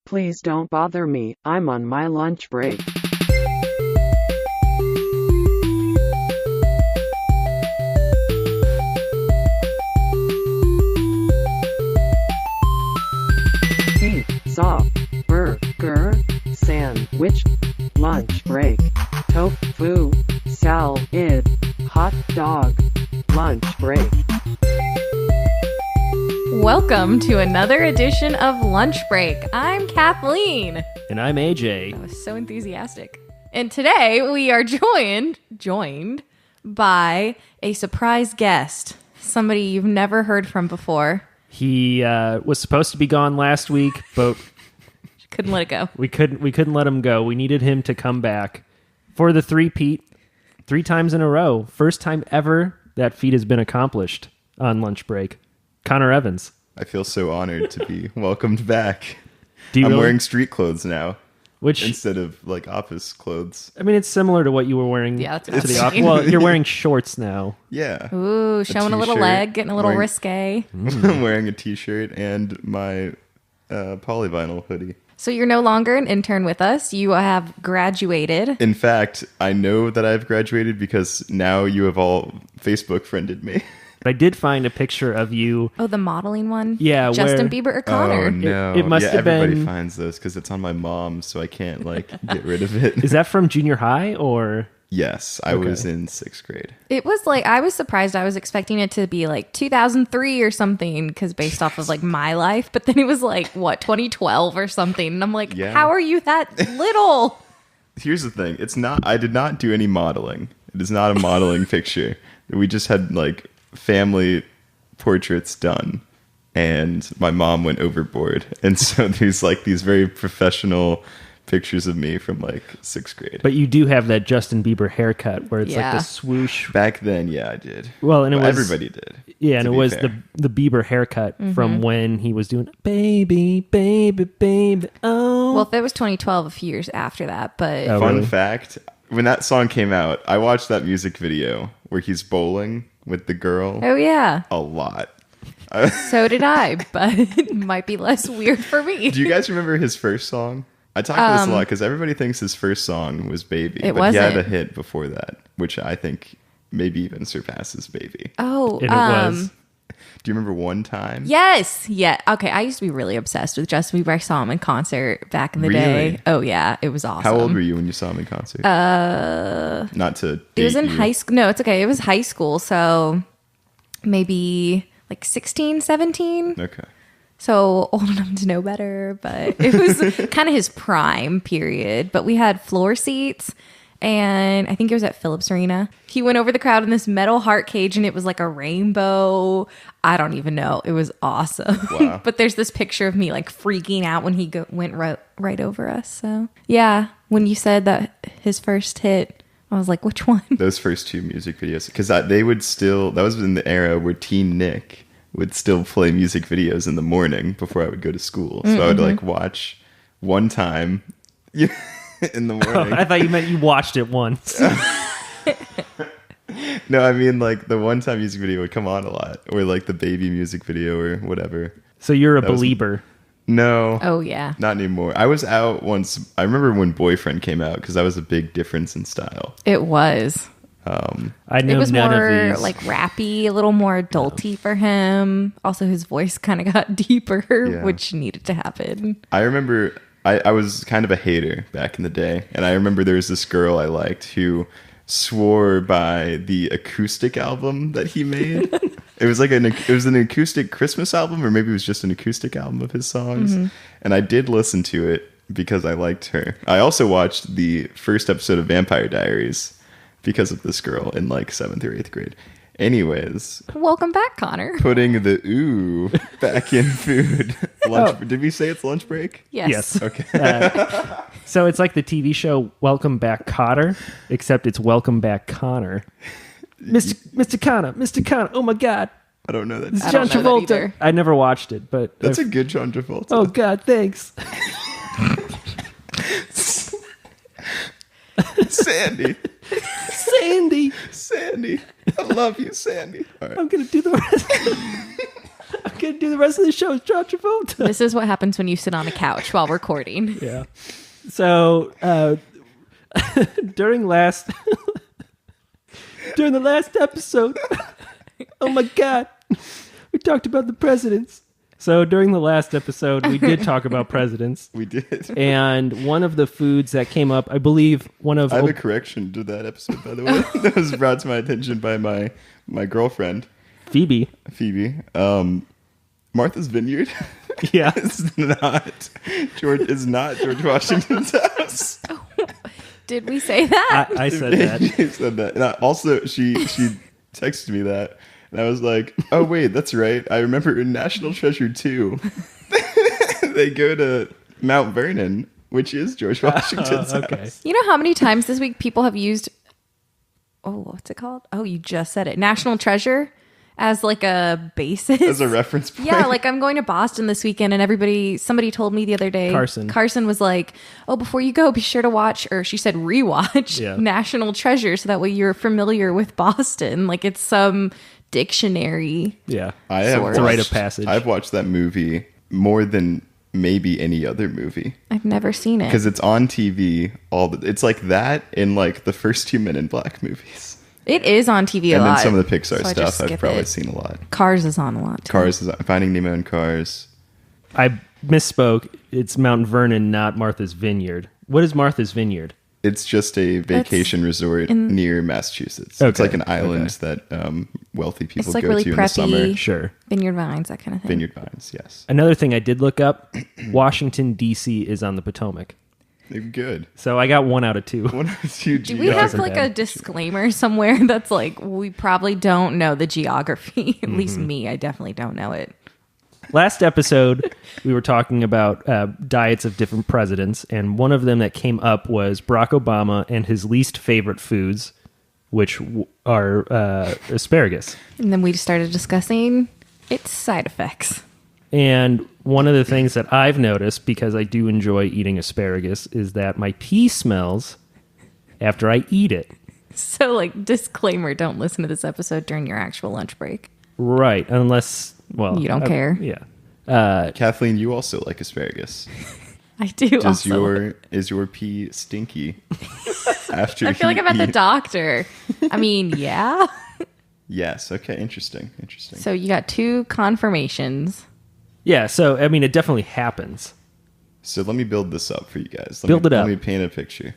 Please don't bother me, I'm on my lunch break. Pizza, burger, sandwich, lunch break, tofu, salad, hot dog, lunch break. Welcome to another edition of Lunch Break. I'm Kathleen. And I'm AJ. That was so enthusiastic. And today we are joined by a surprise guest, somebody you've never heard from before. He was supposed to be gone last week, but couldn't let it go. We couldn't let him go. We needed him to come back for the three-peat 3 times in a row. First time ever that feat has been accomplished on Lunch Break. Connor Evans. I feel so honored to be welcomed back. I'm really? Wearing street clothes now, which instead of like office clothes. I mean, it's similar to what you were wearing. Yeah, to the office. Well, you're wearing shorts now. Yeah. Ooh, showing a little leg, getting a little risque. I'm wearing a t-shirt and my polyvinyl hoodie. So you're no longer an intern with us. You have graduated. In fact, I know that I've graduated because now you have all Facebook friended me. But I did find a picture of you. Oh, the modeling one? Yeah. Justin Bieber or Connor? Oh, no. It must have been... Everybody finds those because it's on my mom, so I can't, get rid of it. Is that from junior high or... Yes, I was in 6th grade. It was I was surprised. I was expecting it to be 2003 or something because based off of my life. But then it was 2012 or something. And I'm how are you that little? Here's the thing. It's not, I did not do any modeling. It is not a modeling picture. We just had family portraits done. And my mom went overboard. And so there's these very professional pictures of me from 6th grade. But you do have that Justin Bieber haircut where it's the swoosh. Back then, yeah, I did. Well, and everybody did. Yeah, and it was the Bieber haircut from when he was doing baby, baby, baby. Oh. Well, that was 2012, a few years after that. But Fun fact, when that song came out, I watched that music video where he's bowling with the girl. Oh yeah, a lot. So did I, but it might be less weird for me. Do you guys remember his first song? I talk about this a lot because everybody thinks his first song was Baby. It but wasn't. He had a hit before that, which I think maybe even surpasses Baby. Oh, and it was. Do you remember One Time? Yes. Yeah. Okay. I used to be really obsessed with Justin Bieber. I saw him in concert back in the day. Oh yeah. It was awesome. How old were you when you saw him in concert? Not to date It was in you. high school. No, it's okay. It was high school. So maybe 16, 17. Okay. So old enough to know better, but it was kind of his prime period. But we had floor seats, and I think it was at Phillips Arena. He went over the crowd in this metal heart cage, and it was like a rainbow. I don't even know. It was awesome. Wow. But there's this picture of me freaking out when he went right over us. So yeah, when you said that his first hit, I was like, which one? Those first 2 music videos, because they would still. That was in the era where Teen Nick would still play music videos in the morning before I would go to school. So I would watch One Time in the morning. I thought you meant you watched it once. No, I mean the One Time music video would come on a lot, or the Baby music video or whatever. So you're a believer. No. Oh yeah. Not anymore. I was out once. I remember when Boyfriend came out because that was a big difference in style. It was. I know it was none more of these. rappy, a little more adulty for him. Also, his voice kind of got deeper, which needed to happen. I remember I was kind of a hater back in the day, and I remember there was this girl I liked who swore by the acoustic album that he made. It was an acoustic Christmas album, or maybe it was just an acoustic album of his songs. And I did listen to it because I liked her. I also watched the first episode of Vampire Diaries because of this girl in 7th or 8th grade. Anyways. Welcome back, Connor. Putting the ooh back in food. Did we say it's lunch break? Yes. Okay. So it's like the TV show Welcome Back Cotter, except it's Welcome Back Connor. Mr. Connor, oh my God. I don't know that. It's John Travolta. I never watched it, but... That's a good John Travolta. Oh God, thanks. Sandy. Sandy. I love you, Sandy. All right. I'm going to do the rest. gonna do the rest of the show as John Travolta. This is what happens when you sit on a couch while recording. Yeah. So during the last episode, oh my God, we talked about the presidents. So during the last episode, we did talk about presidents. We did. And one of the foods that came up, I believe I have a correction to that episode, by the way. That was brought to my attention by my girlfriend, Phoebe. Martha's Vineyard. Yeah. It's not George Washington's house. Did we say that? I said that. She said that. And also, she texted me that. And I was like, oh, wait, that's right. I remember in National Treasure 2, they go to Mount Vernon, which is George Washington's house. You know how many times this week people have used, what's it called? Oh, you just said it. National Treasure as like a basis. As a reference point. Yeah, like I'm going to Boston this weekend and somebody told me the other day. Carson was like, oh, before you go, be sure to watch, or she said rewatch National Treasure so that way you're familiar with Boston. Like it's some dictionary. Yeah. It's a rite of passage. I've watched that movie more than maybe any other movie. I've never seen it. Because it's on TV it's like that in like the first 2 Men in Black movies. It is on TV a lot. And then some of the Pixar so stuff I've probably seen a lot. Cars is on a lot too. Cars is on, Finding Nemo and Cars. I misspoke. It's Mount Vernon, not Martha's Vineyard. What is Martha's Vineyard? It's just a vacation resort near Massachusetts. Okay. It's like an island that wealthy people like go really to in the summer. preppy. Sure. Vineyard Vines, that kind of thing. Vineyard Vines, yes. Another thing I did look up, Washington, D.C. is on the Potomac. They're good. So I got 1 out of 2. Do we have like a disclaimer somewhere that's like, we probably don't know the geography? At least me, I definitely don't know it. Last episode, we were talking about diets of different presidents, and one of them that came up was Barack Obama and his least favorite foods, which are asparagus. And then we started discussing its side effects. And one of the things that I've noticed, because I do enjoy eating asparagus, is that my pee smells after I eat it. So, like, disclaimer, don't listen to this episode during your actual lunch break. Right, unless, well... You don't care. Yeah. Kathleen, you also like asparagus. I do. Is your pee stinky after I feel like I'm at the doctor. I mean, yeah. Yes. Okay. Interesting. So you got 2 confirmations. Yeah, so, I mean, it definitely happens. So let me build this up for you guys. Let me paint a picture.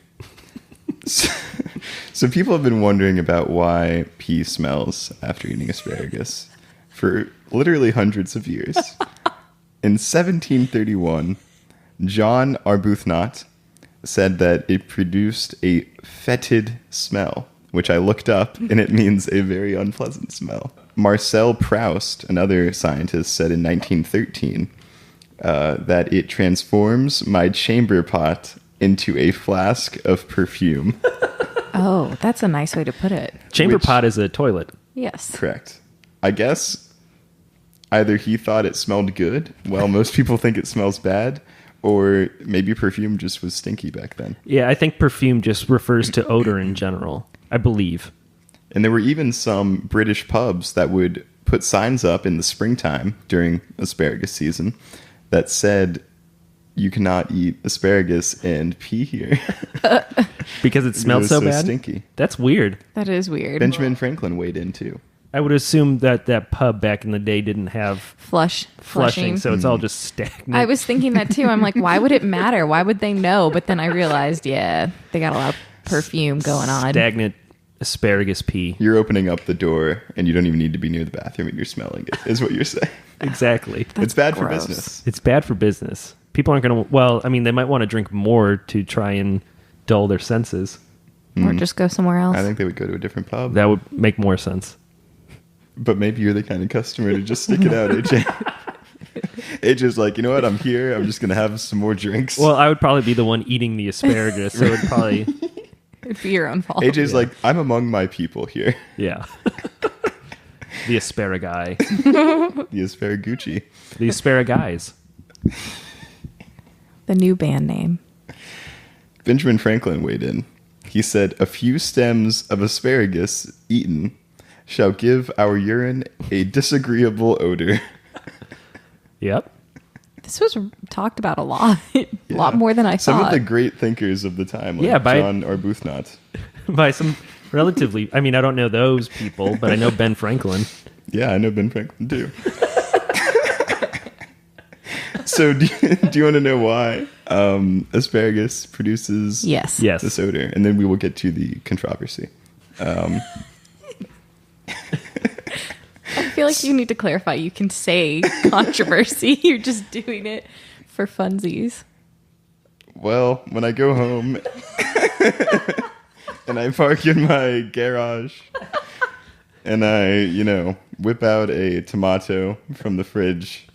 So people have been wondering about why pee smells after eating asparagus for literally hundreds of years. In 1731, John Arbuthnot said that it produced a fetid smell, which I looked up, and it means a very unpleasant smell. Marcel Proust, another scientist, said in 1913 that it transforms my chamber pot into a flask of perfume. Oh, that's a nice way to put it. Chamber pot is a toilet. Yes. Correct. I guess either he thought it smelled good, while most people think it smells bad, or maybe perfume just was stinky back then. Yeah, I think perfume just refers to odor in general, I believe. And there were even some British pubs that would put signs up in the springtime during asparagus season that said, you cannot eat asparagus and pee here. Because it smelled so bad? Stinky. That's weird. That is weird. Benjamin Franklin weighed in too. I would assume that pub back in the day didn't have flushing. So it's all just stagnant. I was thinking that too. I'm like, why would it matter? Why would they know? But then I realized, yeah, they got a lot of perfume going on. Stagnant asparagus pee. You're opening up the door and you don't even need to be near the bathroom and you're smelling it, is what you're saying. Exactly. It's bad gross. for business. It's bad for business. People aren't going to, well, I mean, they might want to drink more to try and dull their senses. Or just go somewhere else. I think they would go to a different pub. That would make more sense. But maybe you're the kind of customer to just stick it out, AJ. AJ's like, you know what? I'm here. I'm just going to have some more drinks. Well, I would probably be the one eating the asparagus. So it would probably... It'd be your own fault. AJ's like, I'm among my people here. Yeah. The asparagi. The asparagucci. The asparagis. The new band name. Benjamin Franklin weighed in. He said, a few stems of asparagus eaten shall give our urine a disagreeable odor. Yep. This was talked about a lot. A lot more than I Some thought. of the great thinkers of the time, like Yeah, by- John Arbuthnot. By some relatively, I mean, I don't know those people, but I know Ben Franklin. Yeah, I know Ben Franklin too. So do you want to know why asparagus produces Yes. Yes. this odor? And then we will get to the controversy. I feel like you need to clarify. You can say controversy. You're just doing it for funsies. Well, when I go home and I park in my garage and I, whip out a tomato from the fridge,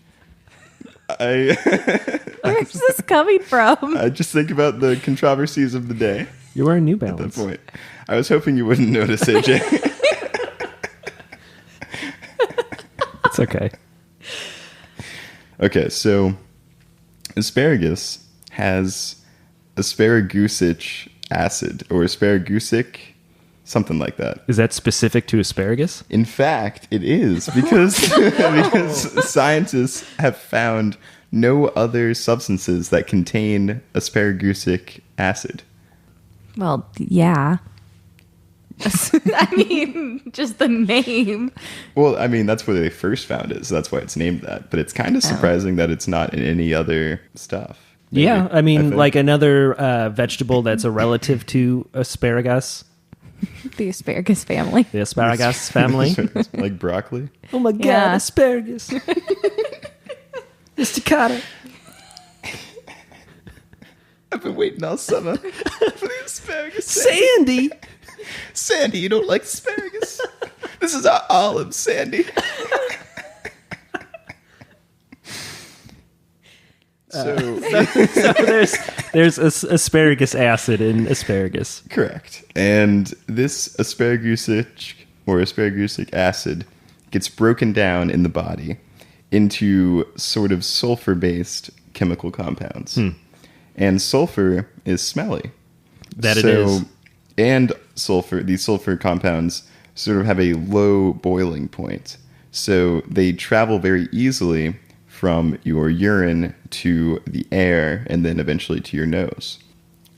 Where's this coming from? I just think about the controversies of the day You're wearing New at that Balance. point. I was hoping you wouldn't notice, AJ. It's okay. Okay, so asparagus has asparagusic acid or asparagusic, something like that. Is that specific to asparagus? In fact, it is because because scientists have found no other substances that contain asparagusic acid. Well, yeah. I mean, just the name. Well, I mean, that's where they first found it, so that's why it's named that. But it's kind of surprising that it's not in any other stuff. Maybe, Yeah, I mean, think. like another vegetable that's a relative to asparagus, The asparagus family. the asparagus family. like broccoli. Oh my god, Yeah. asparagus. Mr. Carter. I've been waiting all summer for the asparagus. Sandy. Sandy, you don't like asparagus? This is our olive, Sandy. So there's asparagus acid in asparagus. correct. And this asparagusic or asparagusic acid gets broken down in the body into sort of sulfur-based chemical compounds. And sulfur is smelly. That it is. And these sulfur compounds sort of have a low boiling point. So they travel very easily from your urine to the air and then eventually to your nose.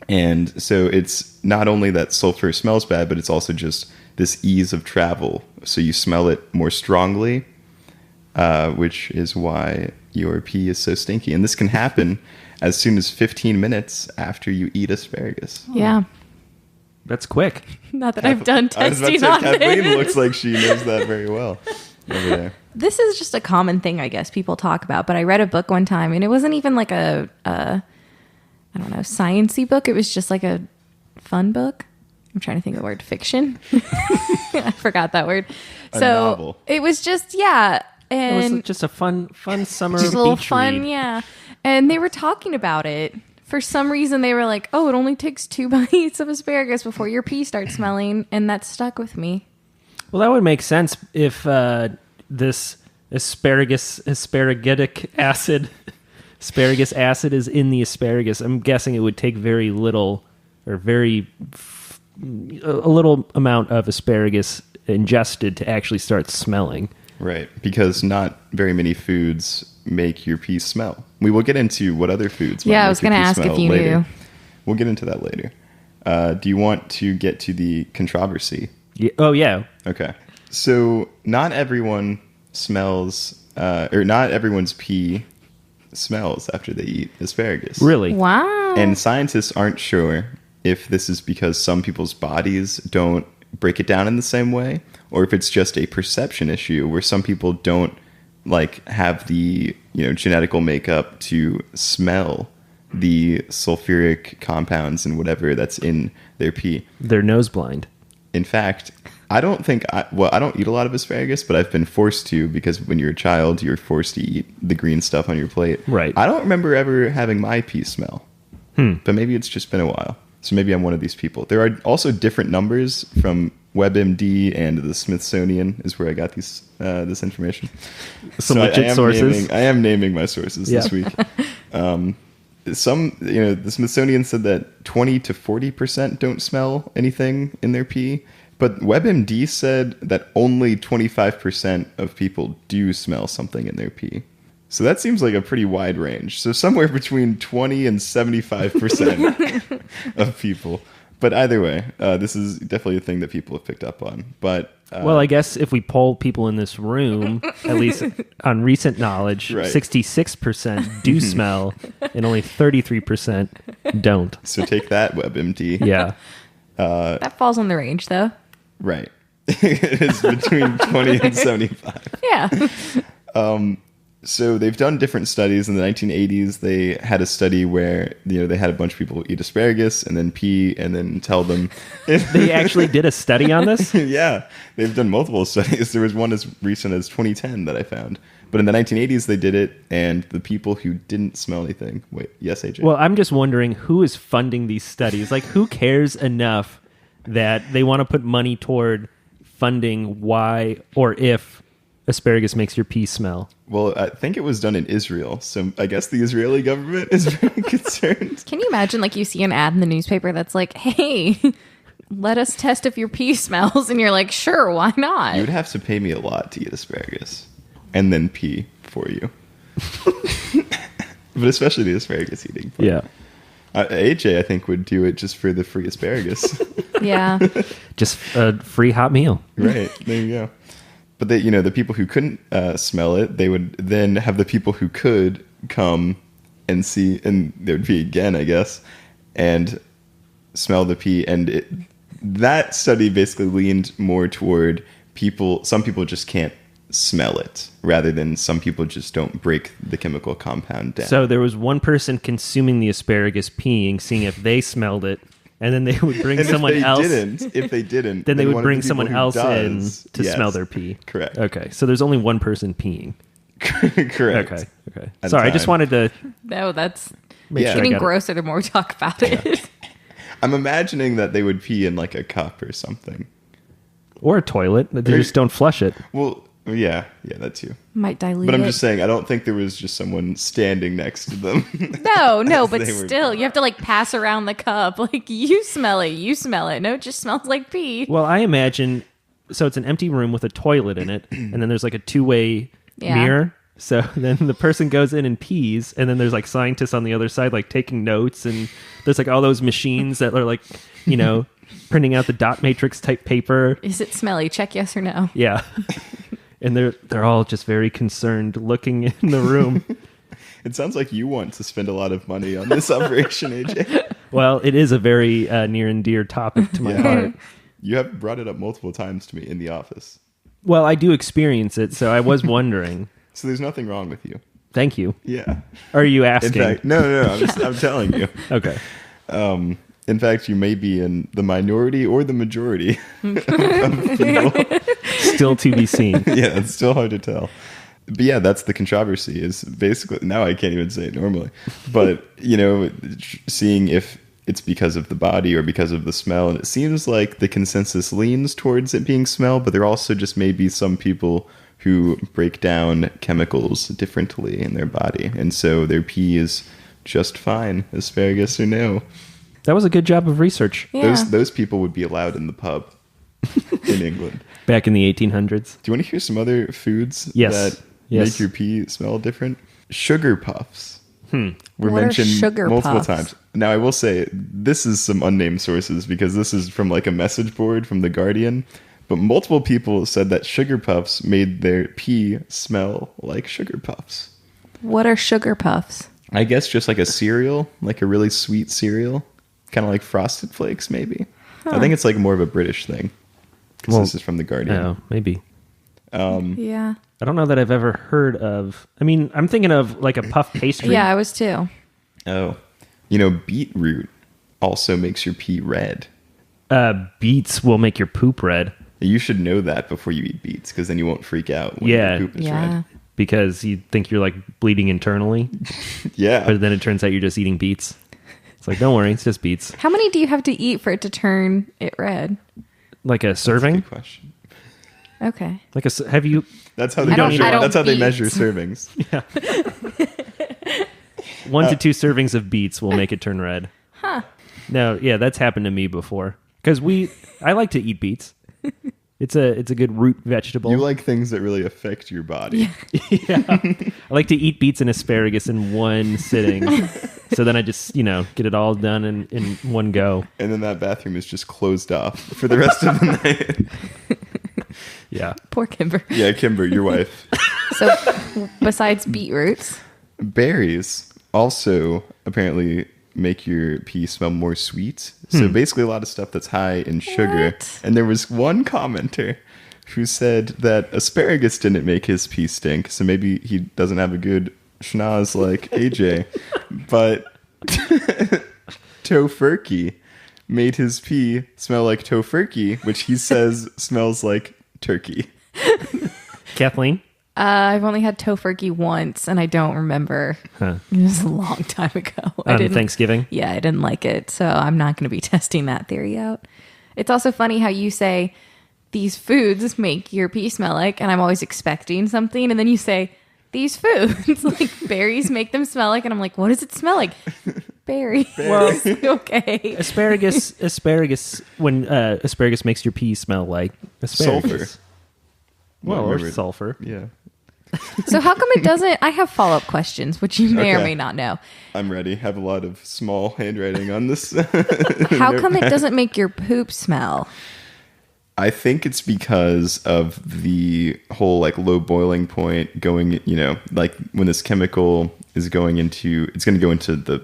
And so it's not only that sulfur smells bad, but it's also just this ease of travel. So you smell it more strongly, which is why your pee is so stinky. And this can happen as soon as 15 minutes after you eat asparagus. Yeah. That's quick. Not that I've done I was about to testing say, on Kathleen this. looks like she knows that very well over there. This is just a common thing, I guess, people talk about. But I read a book one time, and it wasn't even like a I don't know, sciencey book. It was just like a fun book. I'm trying to think of the word fiction. I forgot that word. A So novel. it was just, yeah. It was And just a fun summer just a little beach fun, read. yeah. And they were talking about it. For some reason, they were like, oh, it only takes 2 bites of asparagus before your pee starts smelling. And that stuck with me. Well, that would make sense if this asparagus acid is in the asparagus. I'm guessing it would take very little or a little amount of asparagus ingested to actually start smelling. Right, because not very many foods make your pee smell. We will get into what other foods might Yeah, I make was your going to pee ask smell if you later. knew. We'll get into that later. Do you want to get to the controversy? Yeah. Oh, yeah. Okay. So not everyone smells, or not everyone's pee smells after they eat asparagus. Really? Wow. And scientists aren't sure if this is because some people's bodies don't break it down in the same way, or if it's just a perception issue where some people don't like have the genetical makeup to smell the sulfuric compounds and whatever that's in their pee. They're nose blind. In fact, I don't eat a lot of asparagus, but I've been forced to because when you're a child, you're forced to eat the green stuff on your plate. Right. I don't remember ever having my pee smell, but maybe it's just been a while. So maybe I'm one of these people. There are also different numbers from WebMD and the Smithsonian is where I got this information. Some So legit sources. I am naming my sources this Yeah. week. The Smithsonian said that 20 to 40% don't smell anything in their pee, but WebMD said that only 25% of people do smell something in their pee. So that seems like a pretty wide range. So somewhere between 20 and 75% of people. But either way, this is definitely a thing that people have picked up on. But well, I guess if we poll people in this room, at least on recent knowledge, Right. 66% do smell and only 33% don't. so take that, WebMD. Yeah. That falls on the range, though. Right. It is between 20 and 75. Yeah. So they've done different studies. In the 1980s, they had a study where they had a bunch of people eat asparagus and then pee and then tell them. They actually did a study on this? Yeah, they've done multiple studies. There was one as recent as 2010 that I found. But in the 1980s, they did it, and the people who didn't smell anything. Wait, yes, AJ? Well, I'm just wondering who is funding these studies. Like, who cares enough that they want to put money toward funding why or if asparagus makes your pee smell? Well, I think it was done in Israel, so I guess the Israeli government is very concerned. Can you imagine, like, you see an ad in the newspaper that's like, hey, let us test if your pee smells, and you're like, sure, why not? You would have to pay me a lot to eat asparagus and then pee for you. But especially the asparagus eating part. Yeah. AJ, I think, would do it just for the free asparagus. Yeah. Just a free hot meal. Right, there you go. But they, the people who couldn't smell it, they would then have the people who could come and see, and there would be again, I guess, and smell the pee. And that study basically leaned more toward some people just can't smell it, rather than some people just don't break the chemical compound down. So there was one person consuming the asparagus peeing, seeing if they smelled it, and then they would bring and someone else. If they didn't, then they would one of bring the people someone who else does, in to yes, smell their pee. Correct. Okay, so there's only one person peeing. Correct. Okay. At a Sorry, I just time. wanted to No, that's make Yeah. sure I getting got it. grosser the more we talk about it. I'm imagining that they would pee in like a cup or something. Or a toilet. They just don't flush it. Well, yeah, that too. Might dilute But I'm it. just saying, I don't think there was just someone standing next to them. No, as but they were- still, you have to like pass around the cup. Like, you smell it. No, it just smells like pee. Well, I imagine, so it's an empty room with a toilet in it, and then there's like a two-way Yeah. mirror. So then the person goes in and pees, and then there's like scientists on the other side like taking notes, and there's like all those machines that are like, printing out the dot matrix type paper. Is it smelly? Check yes or no. Yeah. And they're all just very concerned looking in the room. It sounds like you want to spend a lot of money on this operation, AJ. Well, it is a very near and dear topic to my heart. You have brought it up multiple times to me in the office. Well, I do experience it, so I was wondering. So there's nothing wrong with you. Thank you. Yeah. Are you In asking? fact, no, I'm telling you. Okay. In fact, you may be in the minority or the majority of people. Still to be seen. Yeah, it's still hard to tell. But yeah, that's the controversy, is basically, now I can't even say it normally, but seeing if it's because of the body or because of the smell. And it seems like the consensus leans towards it being smell, but there also just may be some people who break down chemicals differently in their body, and so their pee is just fine, asparagus or no. That was a good job of research. Yeah. Those people would be allowed in the pub in England. Back in the 1800s. Do you want to hear some other foods Yes. that Yes. make your pee smell different? Sugar puffs were What are mentioned sugar multiple puffs? times. Now, I will say this is some unnamed sources because this is from like a message board from The Guardian. But multiple people said that sugar puffs made their pee smell like sugar puffs. What are sugar puffs? I guess just like a cereal, like a really sweet cereal. Kind of like Frosted Flakes, maybe. I think it's like more of a British thing. Because Well, this is from The Guardian. Oh, maybe. Yeah. I don't know that I've ever heard of. I mean, I'm thinking of like a puff pastry. Yeah, I was too. Oh. Beetroot also makes your pee red. Beets will make your poop red You should know that before you eat beets, because then you won't freak out when Yeah. your poop is Yeah. red. because you think you're like bleeding internally, Yeah. but then it turns out you're just eating beets. It's like, don't worry, it's just beets. How many do you have to eat for it to turn it red? Like a serving? Good question. Okay. Like have you? That's how I they don't- measure. I don't That's how they beet. measure servings. 1 to 2 servings of beets will make it turn red. Huh. No, yeah, that's happened to me before. Because I like to eat beets. It's a good root vegetable. You like things that really affect your body. Yeah. I like to eat beets and asparagus in one sitting. So then I just, get it all done in one go. And then that bathroom is just closed off for the rest of the night. Yeah. Poor Kimber. Yeah, Kimber, your wife. So besides beetroots, Berries also apparently make your pee smell more sweet. So basically a lot of stuff that's high in sugar. What? And there was one commenter who said that asparagus didn't make his pee stink. So maybe he doesn't have a good schnoz like AJ. But tofurkey made his pee smell like tofurkey, which he says smells like turkey. Kathleen? I've only had tofurkey once, and I don't remember. Huh. It was a long time ago. On Thanksgiving? Yeah, I didn't like it, so I'm not going to be testing that theory out. It's also funny how you say these foods make your pee smell like, and I'm always expecting something, and then you say these foods, like berries make them smell like, and I'm like, what does it smell like? Berries. Well, Okay. Asparagus, when asparagus makes your pee smell like asparagus. Sulfur. Well, I or remember- sulfur. Yeah. So how come it doesn't? I have follow-up questions, which you may or Okay. may not know. I'm ready. Have a lot of small handwriting on this. How come it doesn't make your poop smell? I think it's because of the whole like low boiling point going, like when this chemical is going into, it's going to go into the,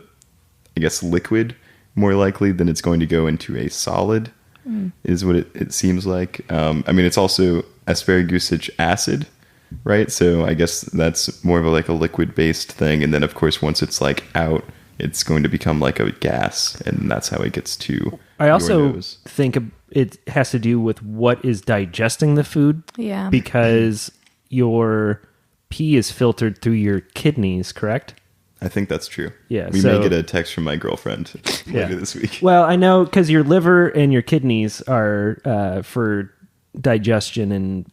I guess, liquid more likely than it's going to go into a solid is what it seems like. I mean, it's also asparagousic acid, right? So I guess that's more of a liquid based thing. And then of course, once it's like out, it's going to become like a gas, and that's how it gets to I your also nose. think it has to do with what is digesting the food. Yeah. Because your pee is filtered through your kidneys, correct? I think that's true. Yeah, We so- may get a text from my girlfriend later this week. Well, I know because your liver and your kidneys are for digestion and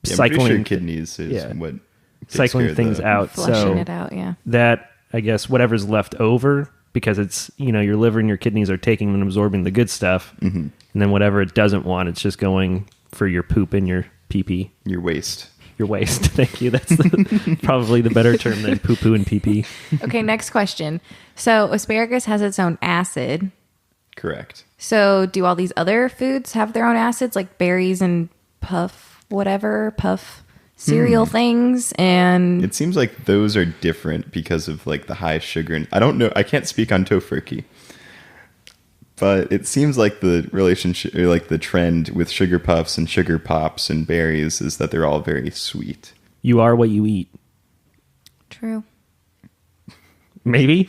Yeah, I'm pretty cycling sure kidneys is yeah. what takes cycling care of things the- out. Flushing So it out, yeah. that, I guess, whatever's left over, because it's, your liver and your kidneys are taking and absorbing the good stuff. Mm-hmm. And then whatever it doesn't want, it's just going for your poop and your pee-pee. Your waste. Your waste. Thank you. That's probably the better term than poo-poo and pee-pee. Okay, next question. So asparagus has its own acid. Correct. So do all these other foods have their own acids, like berries and puff cereal things? And It seems like those are different because of like the high sugar. And I don't know. I can't speak on tofurkey. But it seems like the relationship, or like the trend with sugar puffs and sugar pops and berries is that they're all very sweet. You are what you eat. true. I, Maybe?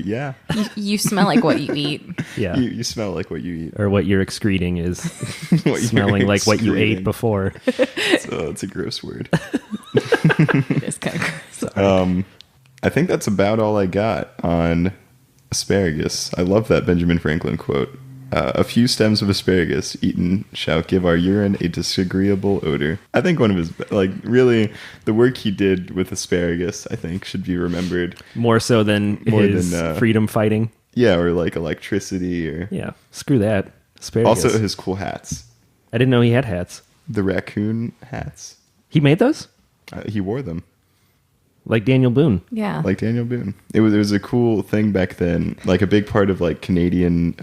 yeah. You smell like what you eat. Yeah. You smell like what you eat. Or what you're excreting is What you're smelling like what you ate excreting. before. So it's a gross word. It is kind of gross. I think that's about all I got on asparagus. I love that Benjamin Franklin quote. A few stems of asparagus eaten shall give our urine a disagreeable odor. I think one of his, really, the work he did with asparagus, I think, should be remembered. More so than More his than, freedom fighting. Yeah, or like electricity, or Yeah. Screw that. Asparagus. also his cool hats. I didn't know he had hats. The raccoon hats. He made those? He wore them. Like Daniel Boone. Yeah. Like Daniel Boone. It was a cool thing back then. Like a big part of like Canadian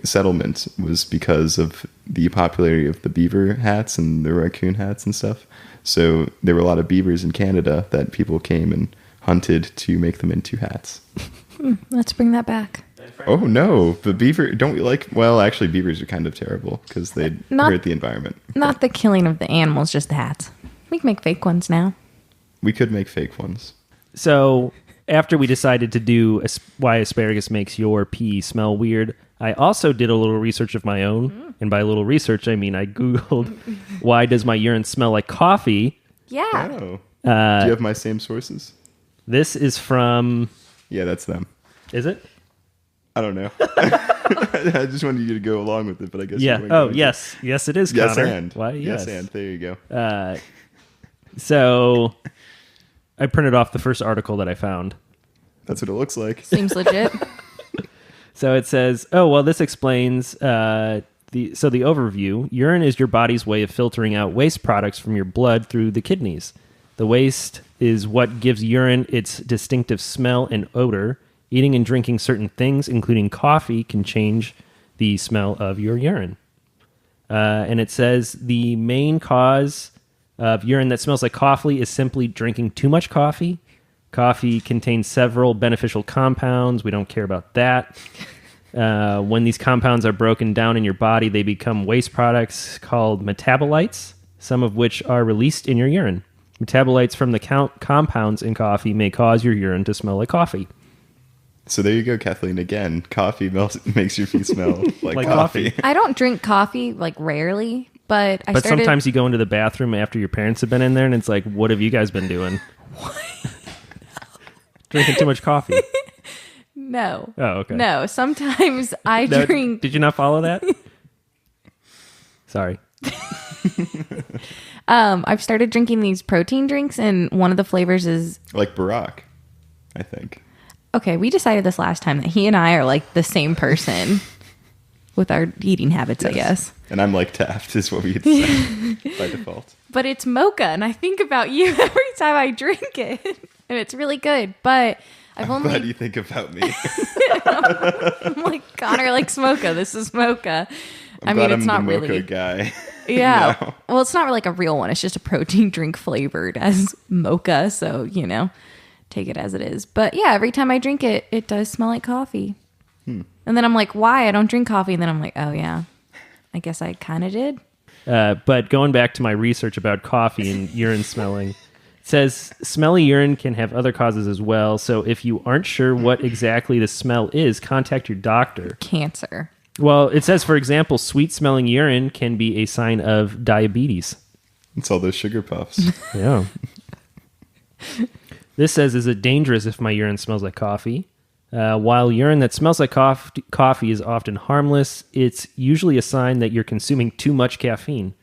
settlement was because of the popularity of the beaver hats and the raccoon hats and stuff. So there were a lot of beavers in Canada that people came and hunted to make them into hats. Let's bring that back. Oh no, but beaver don't we like? Well, actually, beavers are kind of terrible because they Not- hurt the environment. Not the killing of the animals, just the hats. We can make fake ones now. We could make fake ones. So after we decided to do why asparagus makes your pee smell weird, I also did a little research of my own. And by a little research, I mean I Googled, why does my urine smell like coffee? Yeah. Oh, do you have my same sources? This is from... Yeah, that's them. Is it? I don't know. I just wanted you to go along with it, but I guess you Yeah. weren't Oh, going to. yes. Yes, it is, Yes, Connor. and Why? yes, Yes. and there you go. So I printed off the first article that I found. That's what it looks like. Seems legit. So it says, oh, well, this explains The overview: urine is your body's way of filtering out waste products from your blood through the kidneys. The waste is what gives urine its distinctive smell and odor. Eating and drinking certain things, including coffee, can change the smell of your urine. And it says the main cause of urine that smells like coffee is simply drinking too much coffee. Coffee contains several beneficial compounds. We don't care about that. When these compounds are broken down in your body, they become waste products called metabolites, some of which are released in your urine. Metabolites from the compounds in coffee may cause your urine to smell like coffee. So there you go, Kathleen. Again, coffee makes your pee smell like coffee. I don't drink coffee, like, rarely, but I started... sometimes you go into the bathroom after your parents have been in there, and it's like, what have you guys been doing? What? Drinking too much coffee. No. Oh, okay. No, sometimes I drink... Did you not follow that? Sorry. I've started drinking these protein drinks, and one of the flavors is... Like Barack, I think. Okay, we decided this last time that he and I are like the same person with our eating habits, yes. I guess. And I'm like Taft is what we say by default. But it's mocha, and I think about you every time I drink it. And it's really good, but I'm glad you think about me. I'm like, Connor likes mocha. This is mocha. I mean, it's not the mocha really guy. Yeah. No. Well, it's not like a real one. It's just a protein drink flavored as mocha. So, take it as it is. But yeah, every time I drink it, it does smell like coffee. And then I'm like, why? I don't drink coffee. And then I'm like, oh yeah, I guess I kind of did. But going back to my research about coffee and urine smelling, it says smelly urine can have other causes as well. So if you aren't sure what exactly the smell is, contact your doctor. Cancer. Well, it says, for example, sweet smelling urine can be a sign of diabetes. It's all those sugar puffs. Yeah. This says, is it dangerous if my urine smells like coffee? While urine that smells like coffee is often harmless, it's usually a sign that you're consuming too much caffeine.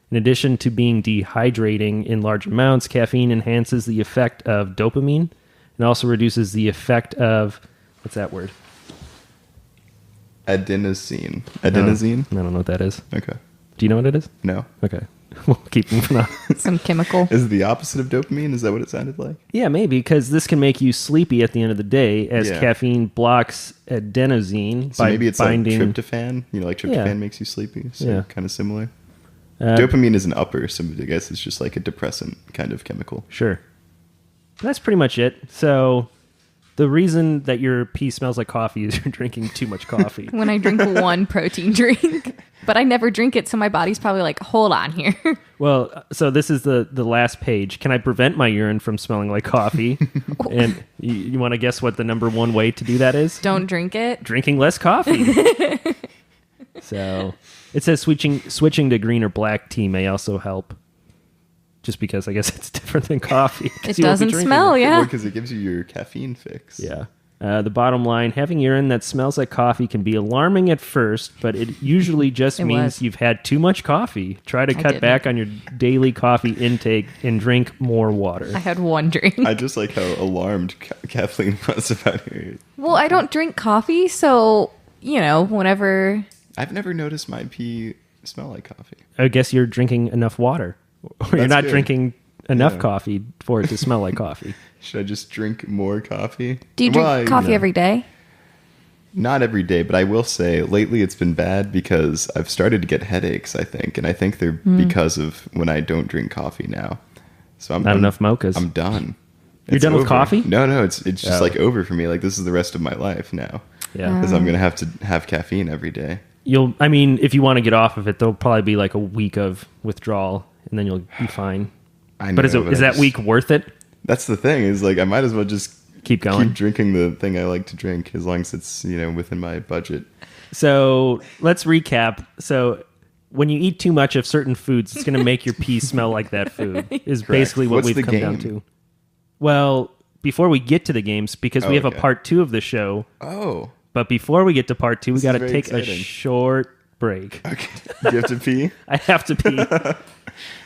In addition to being dehydrating in large amounts, caffeine enhances the effect of dopamine and also reduces the effect of, what's that word? Adenosine. I don't know what that is. Okay. Do you know what it is? No. Okay. We'll keep moving on. Some chemical. Is it the opposite of dopamine? Is that what it sounded like? Yeah, maybe, because this can make you sleepy at the end of the day, as caffeine blocks adenosine so by maybe it's binding... like tryptophan? Like tryptophan makes you sleepy? So kind of similar. Dopamine is an upper, so I guess it's just like a depressant kind of chemical. Sure. That's pretty much it. So... the reason that your pee smells like coffee is you're drinking too much coffee. When I drink one protein drink. But I never drink it, so my body's probably like, hold on here. Well, so this is the last page. Can I prevent my urine from smelling like coffee? And you want to guess what the number one way to do that is? Don't drink it. Drinking less coffee. So it says switching to green or black tea may also help. Just because I guess it's different than coffee. It doesn't smell, yeah. Because it gives you your caffeine fix. Yeah. The bottom line, having urine that smells like coffee can be alarming at first, but it usually just means you've had too much coffee. Try to cut back on your daily coffee intake and drink more water. I had one drink. I just like how alarmed Kathleen was about it. Well, I don't drink coffee, so, whenever... I've never noticed my pee smell like coffee. I guess you're drinking enough water. Or you're not drinking enough coffee for it to smell like coffee. Should I just drink more coffee? Do you drink coffee every day? Not every day, but I will say lately it's been bad because I've started to get headaches, I think. And I think they're because of when I don't drink coffee now. So I'm not enough mochas. I'm done. You're done with coffee? No, it's just like over for me. Like this is the rest of my life now. Yeah. Because I'm going to have to have caffeine every day. If you want to get off of it, there'll probably be like a week of withdrawal and then you'll be fine. I know, but is that week worth it? That's the thing, is like I might as well just keep going. Keep drinking the thing I like to drink as long as it's, within my budget. So let's recap. So when you eat too much of certain foods, it's going to make your pee smell like that food is basically what we've come down to. Well, before we get to the games, because we have a part 2 of the show. Oh. But before we get to part 2, we got to take a short break. Okay. You have to pee? I have to pee.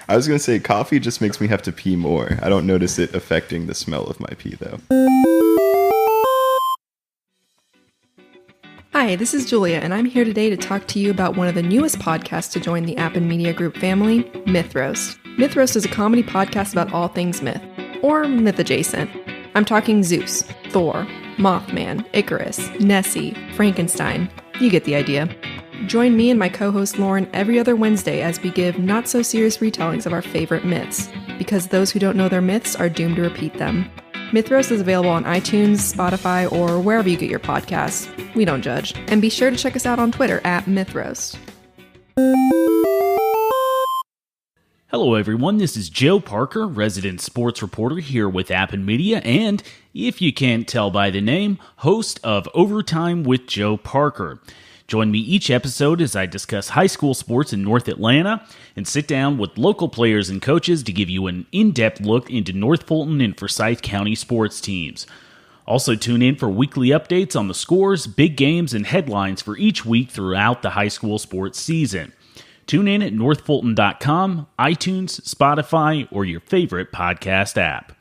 I was going to say coffee just makes me have to pee more. I don't notice it affecting the smell of my pee, though. Hi, this is Julia, and I'm here today to talk to you about one of the newest podcasts to join the App and Media Group family, Myth Roast. Myth Roast is a comedy podcast about all things myth, or myth adjacent. I'm talking Zeus, Thor, Mothman, Icarus, Nessie, Frankenstein. You get the idea. Join me and my co-host Lauren every other Wednesday as we give not-so-serious retellings of our favorite myths, because those who don't know their myths are doomed to repeat them. Myth Roast is available on iTunes, Spotify, or wherever you get your podcasts. We don't judge. And be sure to check us out on Twitter at Myth Roast. Hello everyone, this is Joe Parker, resident sports reporter here with App and Media, and, if you can't tell by the name, host of Overtime with Joe Parker. Join me each episode as I discuss high school sports in North Atlanta and sit down with local players and coaches to give you an in-depth look into North Fulton and Forsyth County sports teams. Also tune in for weekly updates on the scores, big games, and headlines for each week throughout the high school sports season. Tune in at northfulton.com, iTunes, Spotify, or your favorite podcast app.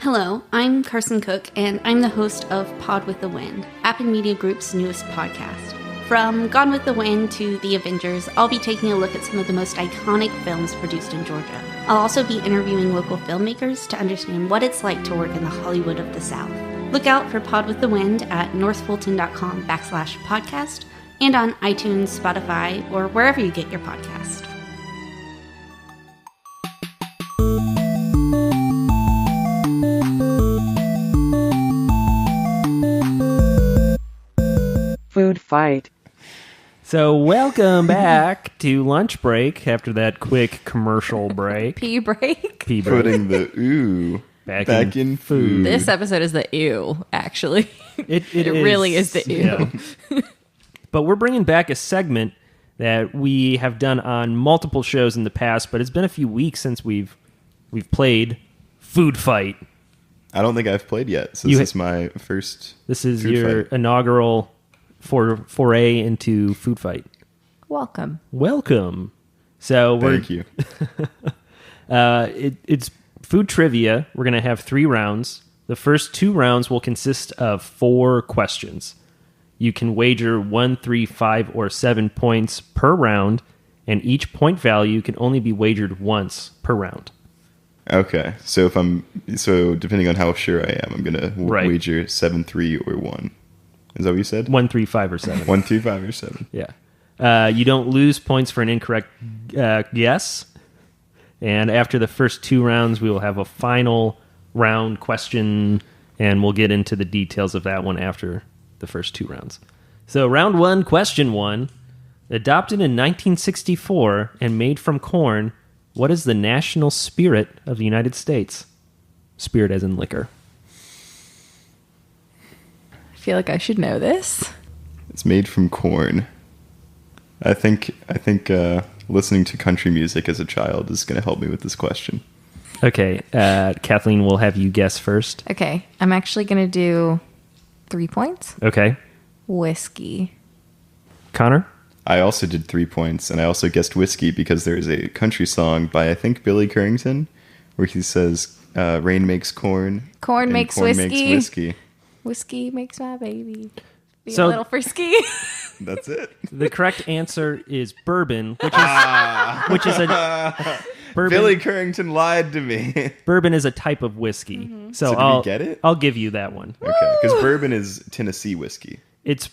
Hello, I'm Carson Cook, and I'm the host of Pod with the Wind, App and Media Group's newest podcast. From Gone with the Wind to The Avengers, I'll be taking a look at some of the most iconic films produced in Georgia. I'll also be interviewing local filmmakers to understand what it's like to work in the Hollywood of the South. Look out for Pod with the Wind at northfulton.com/podcast and on iTunes, Spotify, or wherever you get your podcast. Food fight. So welcome back to lunch break after that quick commercial break. Pee break. Pee break. Putting the ooh back in food. This episode is the ew, actually. It really is the ew. Yeah. But we're bringing back a segment that we have done on multiple shows in the past, but it's been a few weeks since we've played Food Fight. I don't think I've played yet, so this is my first. This is your fight. Inaugural foray into Food Fight. Welcome. So Thank you. It's food trivia. We're going to have 3 rounds. The first 2 rounds will consist of 4 questions. You can wager 1, 3, 5, or 7 points per round, and each point value can only be wagered once per round. Okay, so depending on how sure I am, I'm gonna wager 7, 3, or 1. Is that what you said? 1, 3, 5, or 7. 1, 3, 5, or 7. Yeah. You don't lose points for an incorrect guess. And after the first 2 rounds, we will have a final round question, and we'll get into the details of that one after the first 2 rounds. So round 1, question 1. Adopted in 1964 and made from corn, what is the national spirit of the United States? Spirit as in liquor. I feel like I should know this. It's made from corn. I think listening to country music as a child is going to help me with this question. Okay, Kathleen, we'll have you guess first. Okay, I'm actually going to do 3 points. Okay. Whiskey. Connor? I also did 3 points, and I also guessed whiskey because there's a country song by, I think, Billy Currington, where he says, rain makes corn. Corn makes whiskey. Makes whiskey. Whiskey makes my baby be So- a little frisky. That's it. The correct answer is bourbon, which is a bourbon. Billy Currington lied to me. Bourbon is a type of whiskey. Mm-hmm. So did I'll we get it? I'll give you that one. Okay, because bourbon is Tennessee whiskey, It's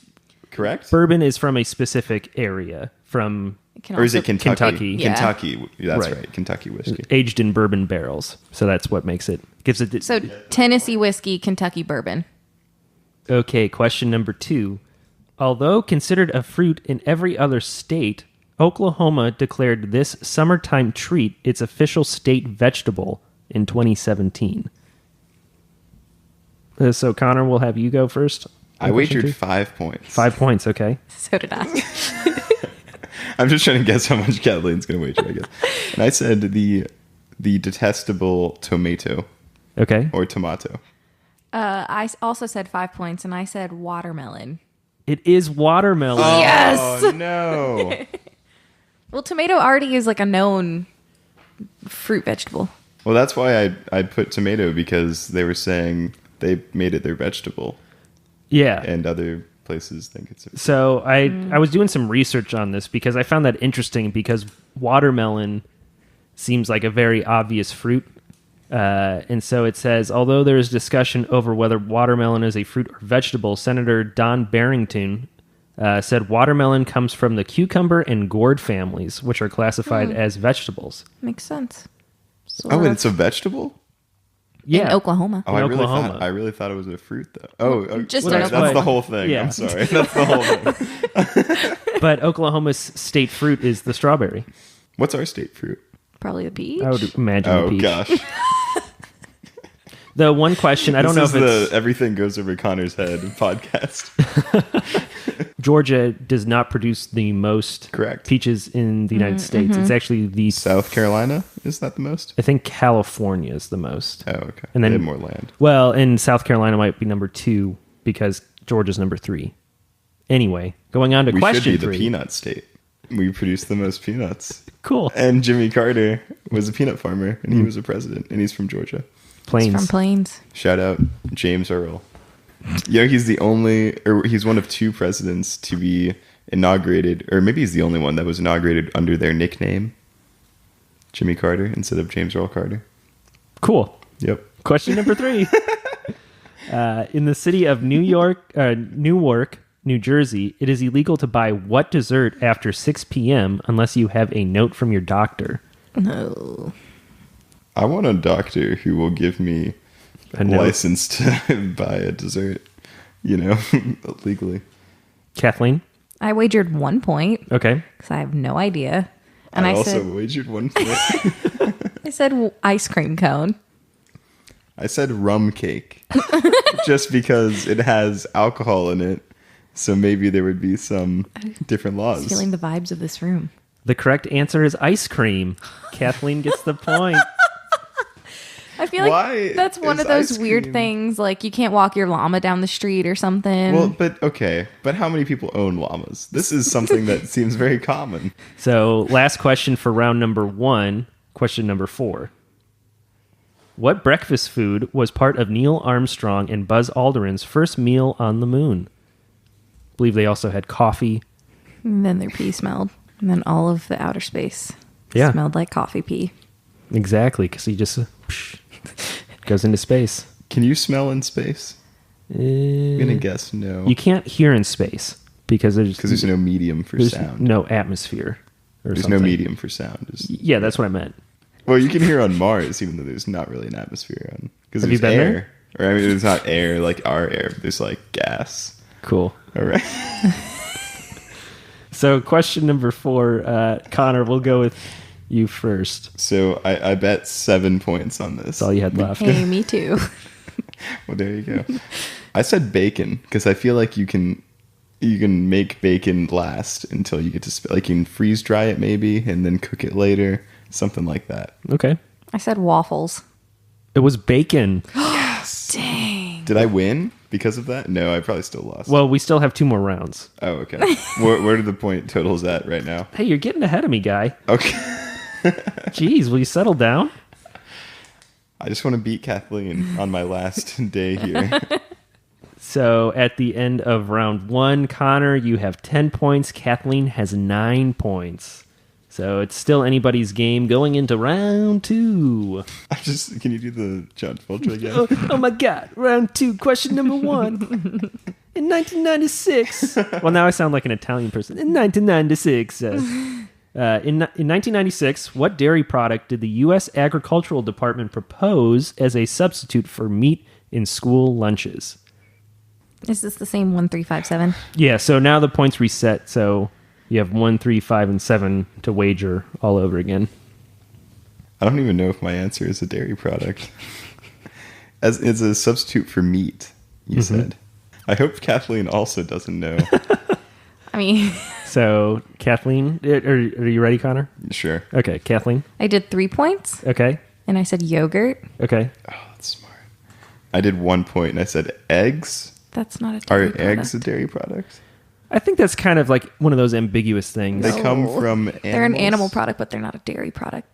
correct? bourbon is from a specific area, from Can Or is also- it Kentucky? Kentucky. Yeah. Kentucky. That's Right. right. Kentucky whiskey. aged in bourbon barrels. So that's what makes it gives it. So Tennessee whiskey, Kentucky bourbon. Okay, question number 2. Although considered a fruit in every other state, Oklahoma declared this summertime treat its official state vegetable in 2017. So Connor, we'll have you go first. I Question wagered 2? 5 points. 5 points, okay. So did I. I'm just trying to guess how much Kathleen's going to wager, I guess. And I said the detestable tomato Okay. or tomato. I also said 5 points, and I said watermelon. It is watermelon. Yes! Oh, no. Well, tomato already is like a known fruit vegetable. Well, that's why I put tomato, because they were saying they made it their vegetable. Yeah. And other places think it's a fruit. So I was doing some research on this because I found that interesting because watermelon seems like a very obvious fruit. And so it says, although there is discussion over whether watermelon is a fruit or vegetable, Senator Don Barrington said watermelon comes from the cucumber and gourd families, which are classified as vegetables. Makes sense. Oh, and it's a vegetable? Yeah. In Oklahoma. Oh, In Oklahoma. I really thought it was a fruit, though. Oh, Just in that's Oklahoma. the whole thing. Yeah. I'm sorry. That's the whole thing. But Oklahoma's state fruit is the strawberry. What's our state fruit? Probably the peach. I would imagine Oh, the peach. gosh. The one question, I don't know if it's... the Everything Goes Over Connor's Head podcast. Georgia does not produce the most Correct. peaches in the United States. It's actually the... South Carolina? Is that the most? I think California is the most. Oh, okay. And then- they have more land. Well, and South Carolina might be number 2 because Georgia's number 3. Anyway, going on to We question should be the 3. peanut state. We produce the most peanuts. Cool. And Jimmy Carter was a peanut farmer, and he was a president, and he's from Georgia. Plains. From Plains. Shout out James Earl. He's he's one of 2 presidents to be inaugurated, or maybe he's the only one that was inaugurated under their nickname, Jimmy Carter, instead of James Earl Carter. Cool. Yep. Question number 3. In the city of Newark, New Jersey, it is illegal to buy what dessert after 6 p.m. unless you have a note from your doctor. No. I want a doctor who will give me A a note. license to buy a dessert, legally. Kathleen? I wagered 1 point Okay. because I have no idea. And I also wagered 1 point. said ice cream cone. I said rum cake just because it has alcohol in it. So maybe there would be some different laws. Feeling the vibes of this room. The correct answer is ice cream. Kathleen gets the point. I feel like Why that's one is of those ice weird cream- things, like you can't walk your llama down the street or something. Well, but how many people own llamas? This is something that seems very common. So, last question for round number 1, question number 4. What breakfast food was part of Neil Armstrong and Buzz Aldrin's first meal on the moon? I believe they also had coffee. And then their pee smelled. And then all of the outer space smelled like coffee pee. Exactly, because he just goes into space. Can you smell in space? I'm gonna guess no. You can't hear in space because There's no medium for there's sound. no atmosphere. Or There's something. no medium for sound. Yeah, that's what I meant. Well, you can hear on Mars, even though there's not really an atmosphere on. Because Have there's you been air. Or I mean, it's not air like our air. There's like gas. Cool. All right. So, question number 4, Connor, we'll go with you first. So I bet 7 points on this. That's all you had left. Hey, me too. Well, there you go. I said bacon because I feel like you can make bacon last until you get to like you can freeze dry it maybe and then cook it later, something like that. Okay. I said waffles. It was bacon. Dang. Did I win because of that? No, I probably still lost. Well, we still have 2 more rounds. Oh, okay. Where are the point totals at right now? Hey, you're getting ahead of me, guy. Okay. Jeez, will you settle down? I just want to beat Kathleen on my last day here. So at the end of round 1, Connor, you have 10 points. Kathleen has 9 points. So it's still anybody's game going into round 2. Can you do the John Travolta again? Oh my God. Round 2, question number 1. In 1996. Well, now I sound like an Italian person. In 1996. In 1996, what dairy product did the U.S. Agricultural Department propose as a substitute for meat in school lunches? Is this the same 1, 3, 5, 7? Yeah, so now the points reset, so you have 1, 3, 5, and 7 to wager all over again. I don't even know if my answer is a dairy product. As it's a substitute for meat, you said. I hope Kathleen also doesn't know. I mean, So, Kathleen, are you ready, Connor? Sure. Okay, Kathleen. I did 3 points, Okay, and I said yogurt. okay. Oh, that's smart. I did 1 point and I said eggs. That's not a Are dairy eggs a product. dairy product? I think that's kind of like one of those ambiguous things. They come from animals. They're an animal product, but they're not a dairy product.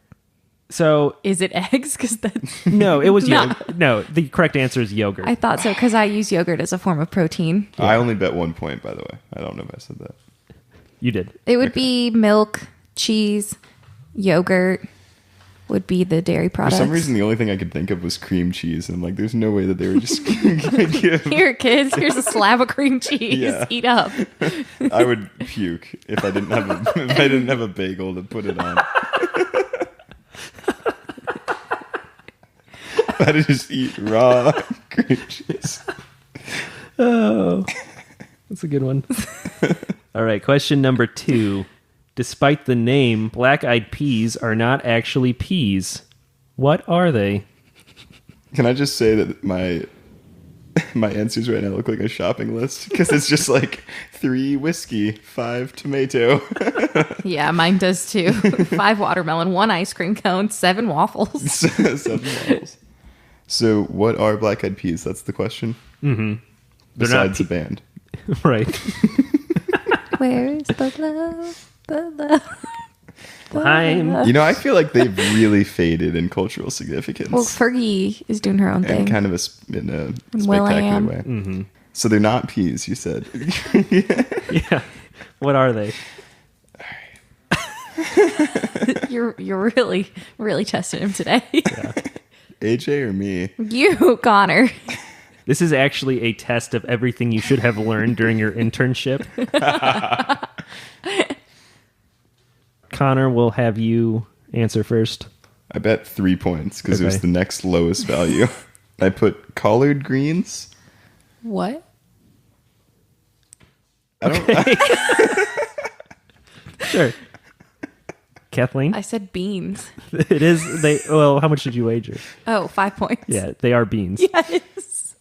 So Is it eggs? Because that's... no, it was No. yogurt. No, the correct answer is yogurt. I thought so because I use yogurt as a form of protein. I only bet 1 point, by the way. I don't know if I said that. You did. It would be milk, cheese, yogurt would be the dairy For products. some reason, the only thing I could think of was cream cheese. And I'm like, there's no way that they were just going to give... Here, kids, here's a slab of cream cheese. Yeah. Eat up. I would puke if I didn't have a bagel to put it on. I just eat raw cream cheese. Oh, that's a good one. All right, question number 2. Despite the name, black-eyed peas are not actually peas. What are they? Can I just say that my answers right now look like a shopping list? Because it's just like 3 whiskey, 5 tomato. Yeah, mine does too. 5 watermelon, 1 ice cream cone, 7 waffles. 7 bottles. So what are black-eyed peas? That's the question? Mm-hmm. Besides the band. Right. Where's the love? The love. I'm I feel like they've really faded in cultural significance. Well, Fergie is doing her own and thing. kind of in a Will I spectacular Am. way. Mm-hmm. So they're not peas, you said. Yeah. What are they? You're really, really testing him today. AJ or me? You, Connor. This is actually a test of everything you should have learned during your internship. Connor, will have you answer first. I bet 3 points because it was Okay. the next lowest value. I put collard greens. What? I don't. Sure. Kathleen? I said beans. It is. Well, how much did you wager? Oh, 5 points. Yeah, they are beans. Yes.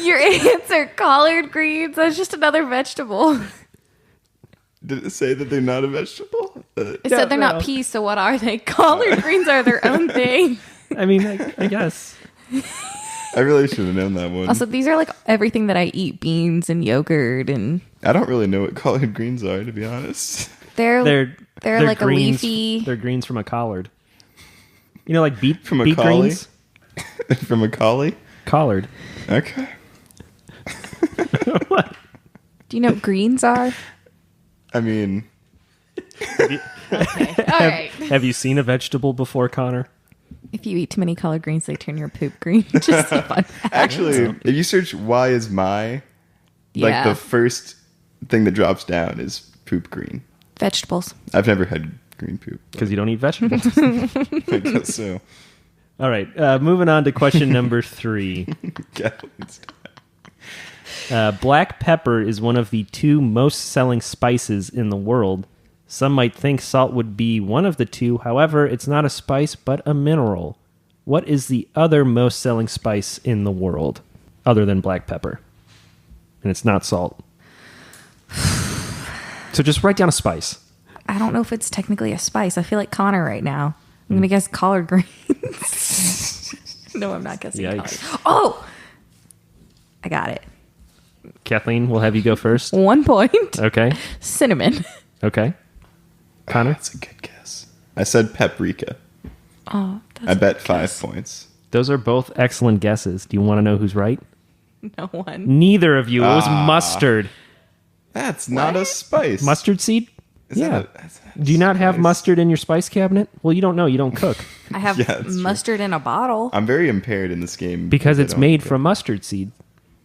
Your answer, collard greens. That's just another vegetable. Did it say that they're not a vegetable? It said they're no. not peas, so what are they? Collard greens are their own thing. I mean, I guess. I really should have known that one. Also, these are like everything that I eat: beans and yogurt, and I don't really know what collard greens are, to be honest. they're like greens, a leafy. They're greens from a collard. You know, like beet From a beet collie? greens. From a collie? Collard. Okay. What? Do you know what greens are? I mean, Okay. All right. Have you seen a vegetable before, Connor? If you eat too many collard greens, they turn your poop green. Just a fun fact. actually, if you search "why is my," like Yeah. the first thing that drops down is poop green. Vegetables. I've never had green poop. Because you don't eat vegetables. I guess so. All right. Moving on to question number 3. Kathleen's- Black pepper is one of the 2 most selling spices in the world. Some might think salt would be one of the 2. However, it's not a spice, but a mineral. What is the other most selling spice in the world, other than black pepper? And it's not salt. So just write down a spice. I don't know if it's technically a spice. I feel like Connor right now. I'm going to guess collard greens. No, I'm not guessing Yikes. collard. Oh! I got it. Kathleen, we'll have you go first. 1 point. Okay. Cinnamon. Okay. Connor? That's a good guess. I said paprika. Oh, that's I bet a 5 guess. points. Those are both excellent guesses. Do you want to know who's right? No one. Neither of you. It was mustard. That's not a spice. Mustard seed? Is Yeah. that's not a Do you not have spice. mustard in your spice cabinet? Well, you don't know. You don't cook. I have Yeah, that's true. mustard in a bottle. I'm very impaired in this game Because I it's don't made cook. from mustard seed.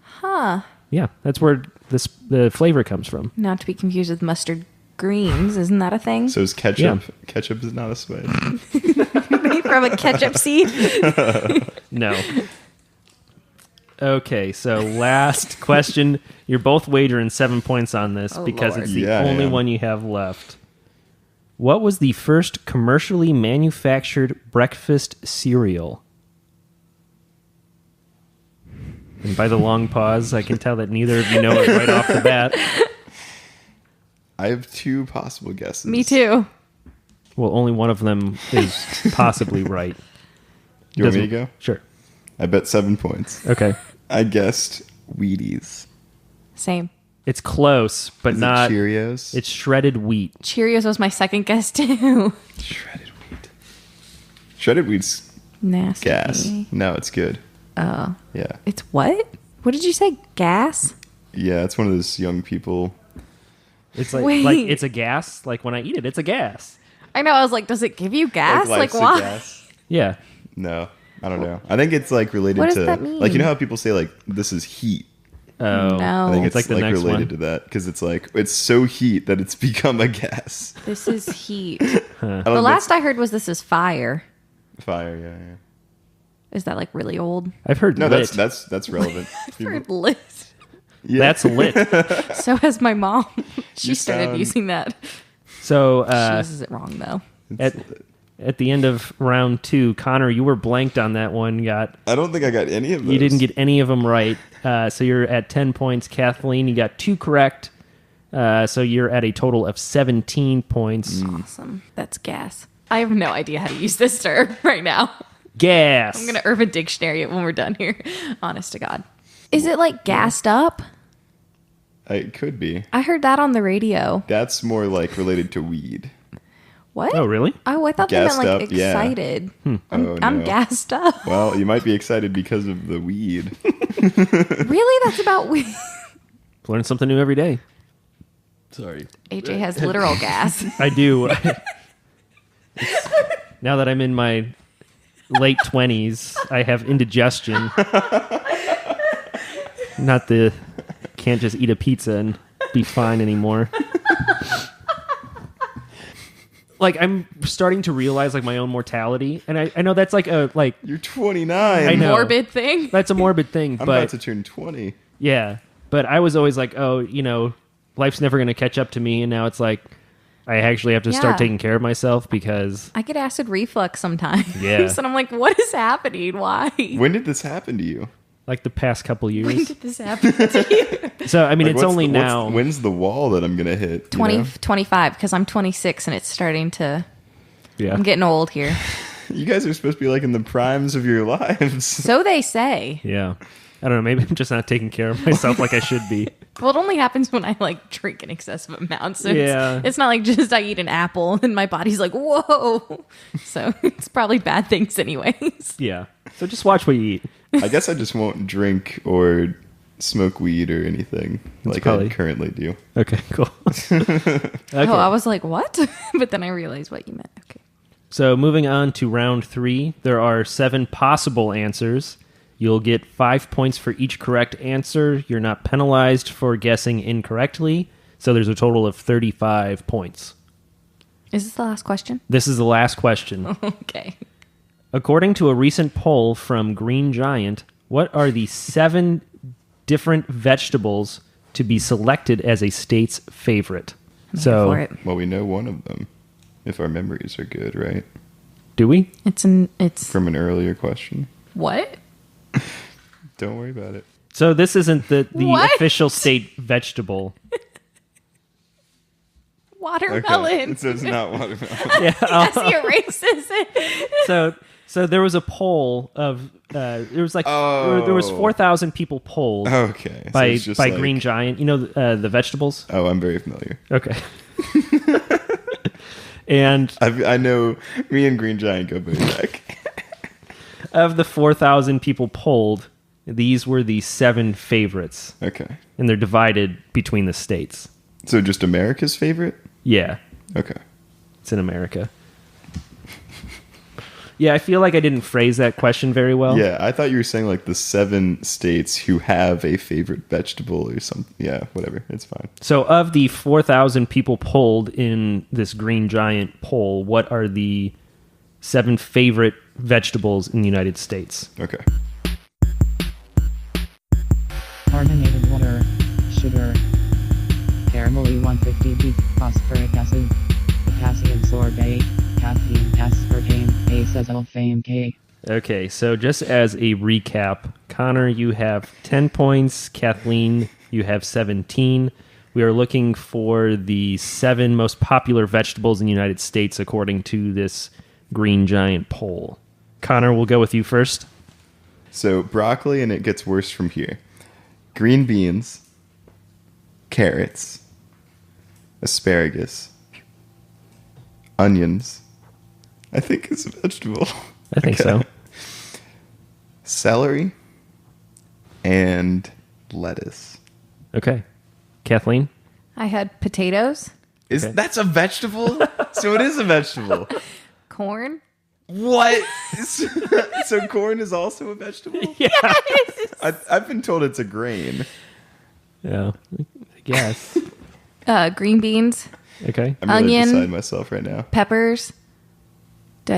Huh. Yeah, that's where the flavor comes from. Not to be confused with mustard greens. Isn't that a thing? So is ketchup? Yeah. Ketchup is not a spice. Made from a ketchup seed? No. Okay, so last question. You're both wagering 7 points on this Oh, because Lord. it's the Yeah, I only am. one you have left. What was the first commercially manufactured breakfast cereal? And by the long pause, I can tell that neither of you know it right off the bat. I have 2 possible guesses. Me too. Well, only one of them is possibly right. You want me to Doesn't- go? Sure. I bet 7 points. Okay. I guessed Wheaties. Same. It's close, but Is not. it Cheerios? It's shredded wheat. Cheerios was my second guess too. shredded wheat. Shredded wheat's Nasty. gas. No, it's good. Oh. Yeah. It's what? What did you say? Gas? Yeah, it's one of those young people. It's like Wait. it's a gas. Like when I eat it, it's a gas. I know. I was like, does it give you gas? Like life's a why? gas. Yeah. No, I don't know. I think it's like related What does to that mean? like, you know how people say like this is heat. Oh, No. I think It's it's like the next related one. to that because it's like it's so heat that it's become a gas. This is heat. I The don't last I heard was this is fire. fire. Yeah. Is that like really old? I've heard No, lit. that's relevant. I've heard lit. Yeah. That's lit. So has my mom. She You started sound- using that. So She uses it wrong though. at the end of round 2, Connor, you were blanked on that one. I don't think I got any of those. You didn't get any of them right. So you're at 10 points. Kathleen, you got 2 correct. So you're at a total of 17 points. Awesome. That's gas. I have no idea how to use this term right now. Gas. I'm gonna Urban Dictionary it when we're done here. Honest to God. Is it like gassed up? It could be. I heard that on the radio. That's more like related to weed. What? Oh, really? Oh, I thought they meant Gassed like up, yeah. excited. Oh, I'm no. gassed up. Well, you might be excited because of the weed. Really? That's about weed. Learn something new every day. Sorry. AJ has literal gas. I do. Now that I'm in my late 20s, I have indigestion. Can't just eat a pizza and be fine anymore. Like, I'm starting to realize like my own mortality, and I know that's like You're 29. I know. Morbid thing. that's a morbid thing, I'm but about to turn 20. yeah. But I was always like, oh, life's never going to catch up to me, and now it's like I actually have to start Yeah. taking care of myself because I get acid reflux sometimes. Yeah. And I'm like, what is happening? Why? When did this happen to you? like the past couple When years. did this happen to you? So I mean, Like, it's only now. When's the wall that I'm gonna hit? 25, because I'm 26 and it's starting to. Yeah. I'm getting old here. You guys are supposed to be like in the primes of your lives. So they say. Yeah. I don't know. Maybe I'm just not taking care of myself like I should be. Well, it only happens when I like drink an excessive amount. So Yeah. it's not like just I eat an apple and my body's like, whoa. So it's probably bad things anyways. Yeah. So just watch what you eat. I guess I just won't drink or smoke weed or anything like probably- I currently do. Okay, cool. Okay. Oh, I was like, what? But then I realized what you meant. Okay. So moving on to round 3, there are 7 possible answers. You'll get 5 points for each correct answer. You're not penalized for guessing incorrectly. So there's a total of 35 points. Is this the last question? This is the last question. Okay. According to a recent poll from Green Giant, what are the 7 different vegetables to be selected as a state's favorite? Here for it. Well, we know one of them if our memories are good, right? Do we? It's From an earlier question. what? Don't worry about it. So this isn't the What? official state vegetable. Watermelon. So it's not watermelon. Yes, he erases it. So there was a poll of there was 4,000 people polled Okay. So by it's just like- Green Giant. You know the vegetables. Oh, I'm very familiar. Okay. And I know me and Green Giant go way back. of the 4,000 people polled, these were the 7 favorites, Okay. and they're divided between the states. So just America's favorite? Yeah, Okay. it's in America. Yeah, I feel like I didn't phrase that question very well. Yeah, I thought you were saying like the 7 states who have a favorite vegetable or something. Yeah, whatever. It's fine. So of the 4,000 people polled in this Green Giant poll, what are the 7 favorite vegetables in the United States? Okay. Carbonated water, sugar, caramelly 150 beef, phosphoric acid, potassium sorbate, caffeine, aspartame, acesulfame K. Okay, so just as a recap, Connor, you have 10 points. Kathleen, you have 17. We are looking for the 7 most popular vegetables in the United States according to this Green Giant poll. Connor, we'll go with you first. So broccoli, and it gets worse from here. Green beans, carrots, asparagus, onions. I think it's a vegetable. I think so. Celery and lettuce. Okay. Kathleen? I had potatoes, Is Okay. That's a vegetable? So it is a vegetable. corn. What? So corn is also a vegetable? Yeah. I've been told it's a grain. Yeah. I guess. Green beans, Okay. I'm really Onion. beside myself right now. peppers. Did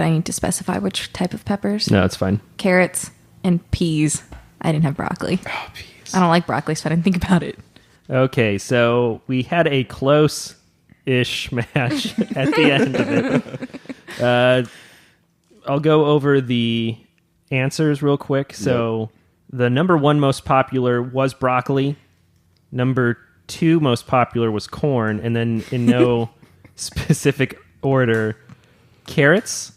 I need to specify which type of peppers? No, it's fine. Carrots and peas. I didn't have broccoli. Oh, peas. I don't like broccoli, so I didn't think about it. Okay, so we had a close-ish match at the end of it. I'll go over the answers real quick. So the number 1 most popular was broccoli. Number 2 most popular was corn. And then in no specific order, carrots,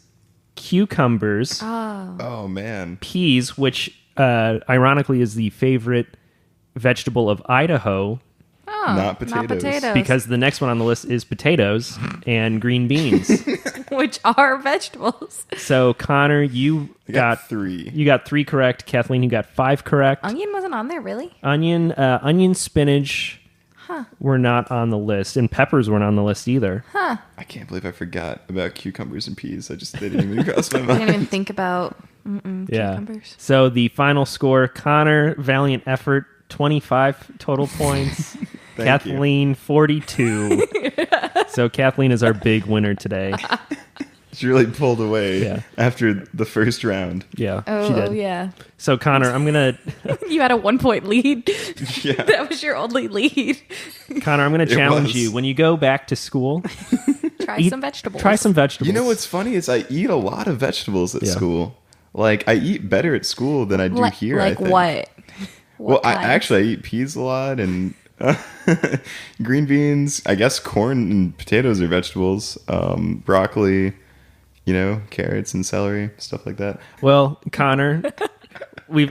cucumbers, Oh, man. peas, which ironically is the favorite vegetable of Idaho, Not potatoes. because the next one on the list is potatoes and green beans. Which are vegetables. So Connor, you I got 3. You got 3 correct. Kathleen, you got 5 correct. Onion wasn't on there, really? Onion, spinach were not on the list, and peppers weren't on the list either. I can't believe I forgot about cucumbers and peas. They didn't even cross my I didn't mind. even think about Yeah. cucumbers. So the final score: Connor, valiant effort, 25 total points. Thank you. Kathleen, 42. So Kathleen is our big winner today. She really pulled away Yeah. after the first round. Yeah, she Oh, did. yeah. So Connor, I'm gonna You had a 1-point lead. Yeah. That was your only lead. challenge was. you when you go back to school. Try Eat- some vegetables. Try some vegetables. You know what's funny is I eat a lot of vegetables at Yeah. school. Like I eat better at school than I do here. I Like think. what? Well, I kind? eat peas a lot and green beans. I guess corn and potatoes are vegetables. Broccoli, carrots and celery, stuff like that. Well, Connor,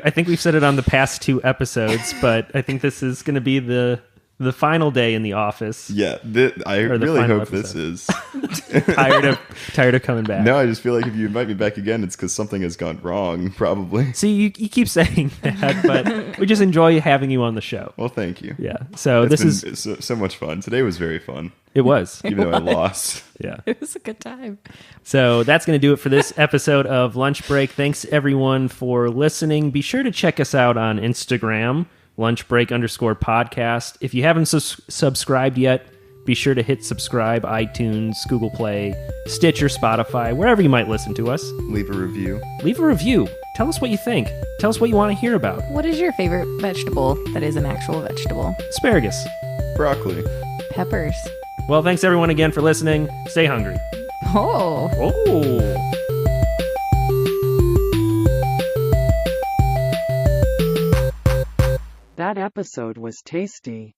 I think we've said it on the past 2 episodes, but I think this is going to be the final day in the office. Yeah, I Or the really final hope this is. Tired of coming back. No, I just feel like if you invite me back again, it's because something has gone wrong, probably. See, you keep saying that, but we just enjoy having you on the show. Well, thank you. Yeah. So It's this been is so much fun. Today was very fun, it was. even though I lost. Yeah. It was a good time. So that's going to do it for this episode of Lunch Break. Thanks everyone for listening. Be sure to check us out on Instagram, lunchbreak_podcast. If you haven't subscribed yet, be sure to hit subscribe, iTunes, Google Play, Stitcher, Spotify, wherever you might listen to us. Leave a review. Leave a review. Tell us what you think. Tell us what you want to hear about. What is your favorite vegetable that is an actual vegetable? Asparagus. Broccoli. Peppers. Well, thanks everyone again for listening. Stay hungry. Oh. Oh. That episode was tasty.